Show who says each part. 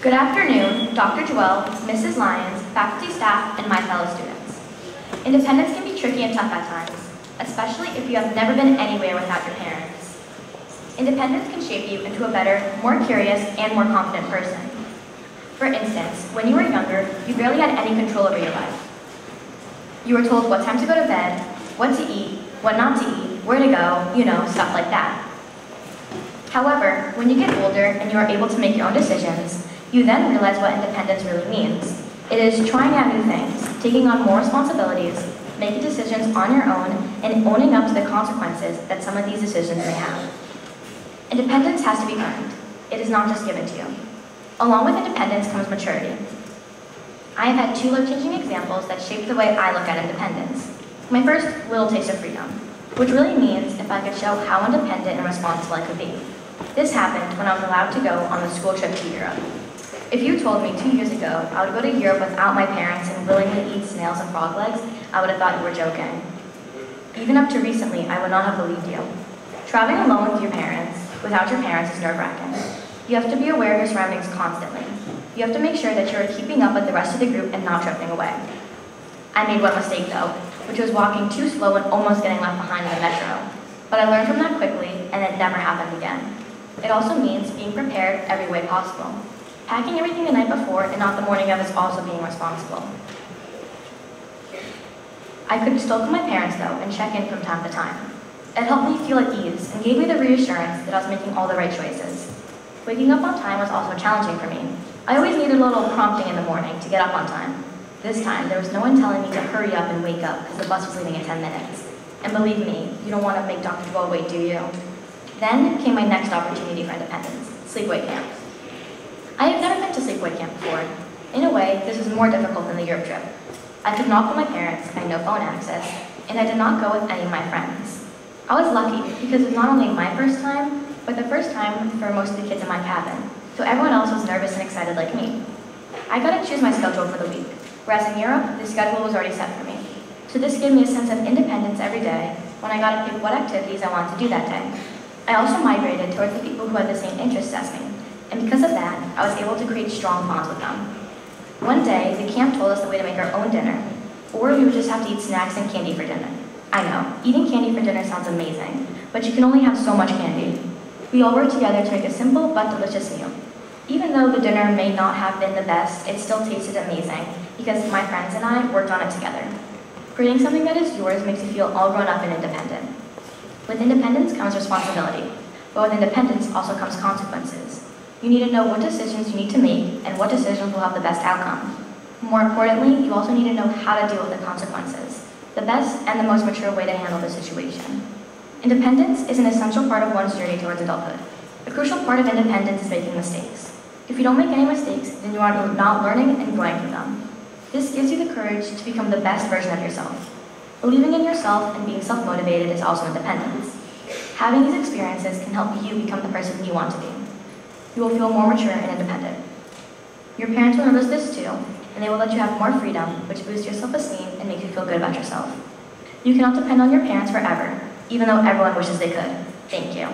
Speaker 1: Good afternoon, Dr. Joelle, Mrs. Lyons, faculty, staff, and my fellow students. Independence can be tricky and tough at times, especially if you have never been anywhere without your parents. Independence can shape you into a better, more curious, and more confident person. For instance, when you were younger, you barely had any control over your life. You were told what time to go to bed, what to eat, what not to eat, where to go, stuff like that. However, when you get older and you are able to make your own decisions, you then realize what independence really means. It is trying out new things, taking on more responsibilities, making decisions on your own, and owning up to the consequences that some of these decisions may have. Independence has to be earned. It is not just given to you. Along with independence comes maturity. I have had two life-changing examples that shaped the way I look at independence. My first, little taste of freedom, which really means if I could show how independent and responsible I could be. This happened when I was allowed to go on a school trip to Europe. If you told me 2 years ago I would go to Europe without my parents and willingly eat snails and frog legs, I would have thought you were joking. Even up to recently, I would not have believed you. Traveling alone with your parents, without your parents, is nerve-wracking. You have to be aware of your surroundings constantly. You have to make sure that you are keeping up with the rest of the group and not drifting away. I made one mistake though, which was walking too slow and almost getting left behind in the metro. But I learned from that quickly, and it never happened again. It also means being prepared every way possible. Packing everything the night before and not the morning of is also being responsible. I could still call my parents though and check in from time to time. It helped me feel at ease and gave me the reassurance that I was making all the right choices. Waking up on time was also challenging for me. I always needed a little prompting in the morning to get up on time. This time, there was no one telling me to hurry up and wake up because the bus was leaving in 10 minutes. And believe me, you don't want to make Dr. Joelle wait, do you? Then came my next opportunity for independence, sleepaway camp. I had never been to sleepaway camp before. In a way, this was more difficult than the Europe trip. I could not call my parents, I had no phone access, and I did not go with any of my friends. I was lucky because it was not only my first time, but the first time for most of the kids in my cabin, so everyone else was nervous and excited like me. I got to choose my schedule for the week, whereas in Europe, the schedule was already set for me. So this gave me a sense of independence every day when I got to pick what activities I wanted to do that day. I also migrated towards the people who had the same interests as me, and because of that, I was able to create strong bonds with them. One day, the camp told us the way to make our own dinner, or we would just have to eat snacks and candy for dinner. I know, eating candy for dinner sounds amazing, but you can only have so much candy. We all worked together to make a simple but delicious meal. Even though the dinner may not have been the best, it still tasted amazing because my friends and I worked on it together. Creating something that is yours makes you feel all grown up and independent. With independence comes responsibility, but with independence also comes consequences. You need to know what decisions you need to make and what decisions will have the best outcome. More importantly, you also need to know how to deal with the consequences, the best and the most mature way to handle the situation. Independence is an essential part of one's journey towards adulthood. A crucial part of independence is making mistakes. If you don't make any mistakes, then you are not learning and growing from them. This gives you the courage to become the best version of yourself. Believing in yourself and being self-motivated is also independence. Having these experiences can help you become the person you want to be. You will feel more mature and independent. Your parents will notice this too, and they will let you have more freedom, which boosts your self-esteem and makes you feel good about yourself. You cannot depend on your parents forever, even though everyone wishes they could. Thank you.